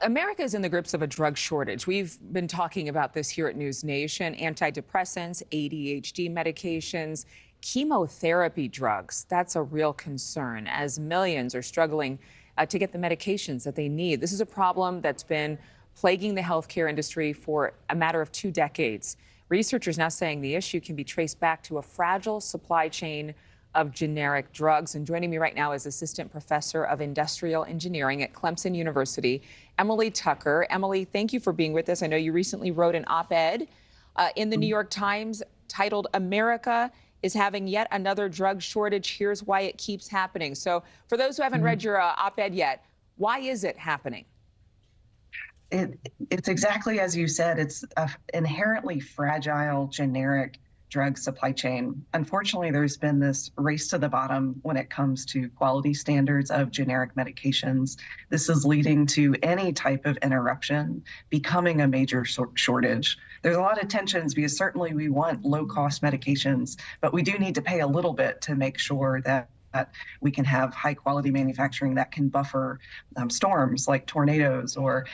America is in the grips of a drug shortage. We've been talking about this here at NewsNation. Antidepressants, ADHD medications, chemotherapy drugs. That's a real concern as millions are struggling to get the medications that they need. This is a problem that's been plaguing the healthcare industry for a matter of 2 decades. Researchers now saying the issue can be traced back to a fragile supply chain of generic drugs. And joining me right now is Assistant Professor of Industrial Engineering at Clemson University, Emily Tucker. Emily, thank you for being with us. I know you recently wrote an op-ed in the New York Times titled "America is having yet another drug shortage. Here's why it keeps happening." So for those who haven't read your op-ed yet, why is it happening? It's exactly as you said. It's an inherently fragile, generic drug supply chain. Unfortunately, there's been this race to the bottom when it comes to quality standards of generic medications. This is leading to any type of interruption becoming a major shortage. There's a lot of tensions because certainly we want low-cost medications, but we do need to pay a little bit to make sure that we can have high quality manufacturing that can buffer storms like tornadoes or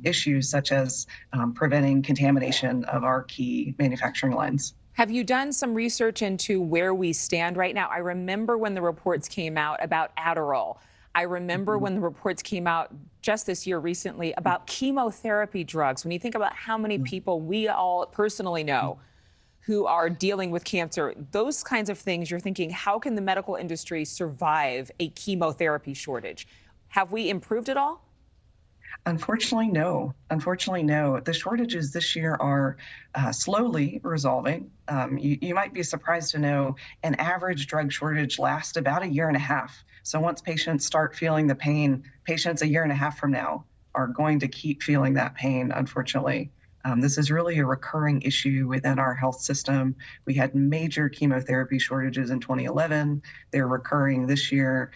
issues such as preventing contamination of our key manufacturing lines. Have you done some research into where we stand right now? I remember when the reports came out about Adderall. I remember when the reports came out just this year recently about chemotherapy drugs. When you think about how many people we all personally know who are dealing with cancer, those kinds of things, you're thinking, how can the medical industry survive a chemotherapy shortage? Have we improved at all? Unfortunately, no. Unfortunately, no. The shortages this year are slowly resolving. You might be surprised to know an average drug shortage lasts about a year and a half. So once patients start feeling the pain, patients a year and a half from now are going to keep feeling that pain, unfortunately. This is really a recurring issue within our health system. We had major chemotherapy shortages in 2011. They're recurring this year.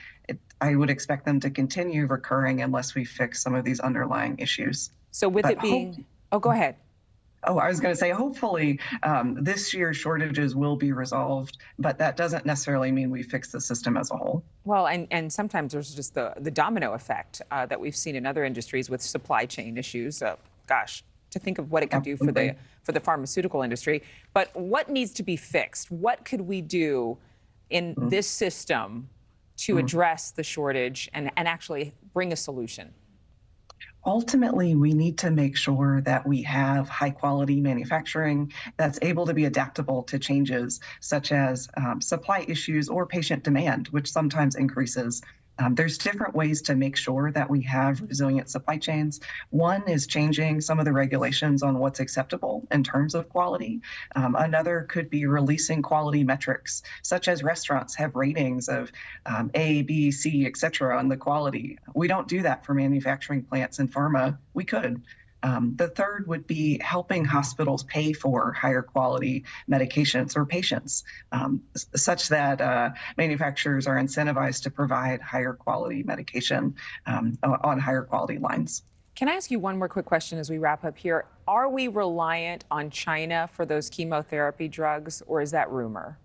I would expect them to continue recurring unless we fix some of these underlying issues. So with it being, oh, go ahead. Oh, I was going to say, hopefully this year's shortages will be resolved, but that doesn't necessarily mean we fix the system as a whole. Well, and sometimes there's just the domino effect that we've seen in other industries with supply chain issues. Gosh, to think of what it could do for the pharmaceutical industry. But what needs to be fixed? What could we do in this system to address the shortage and actually bring a solution? Ultimately, we need to make sure that we have high quality manufacturing that's able to be adaptable to changes such as supply issues or patient demand, which sometimes increases. There's different ways to make sure that we have resilient supply chains. One is changing some of the regulations on what's acceptable in terms of quality. Another could be releasing quality metrics, such as restaurants have ratings of A, B, C, et cetera, on the quality. We don't do that for manufacturing plants in pharma. We could. The third would be helping hospitals pay for higher quality medications or patients, such that manufacturers are incentivized to provide higher quality medication on higher quality lines. Can I ask you one more quick question as we wrap up here? Are we reliant on China for those chemotherapy drugs, or is that rumor?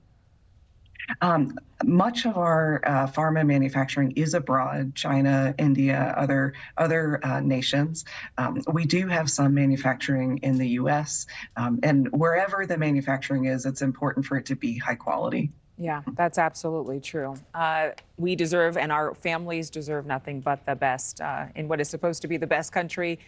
Much of our pharma manufacturing is abroad, China, India, other nations. We do have some manufacturing in the U.S., and wherever the manufacturing is, it's important for it to be high quality. Yeah, that's absolutely true. We deserve, and our families deserve, nothing but the best in what is supposed to be the best country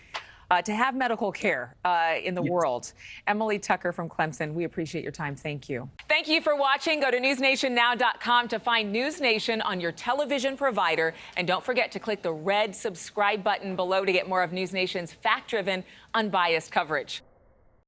to have medical care in the world. Emily Tucker from Clemson, we appreciate your time. Thank you. Thank you for watching. Go to newsnationnow.com to find NewsNation on your television provider. And don't forget to click the red subscribe button below to get more of NewsNation's fact-driven, unbiased coverage.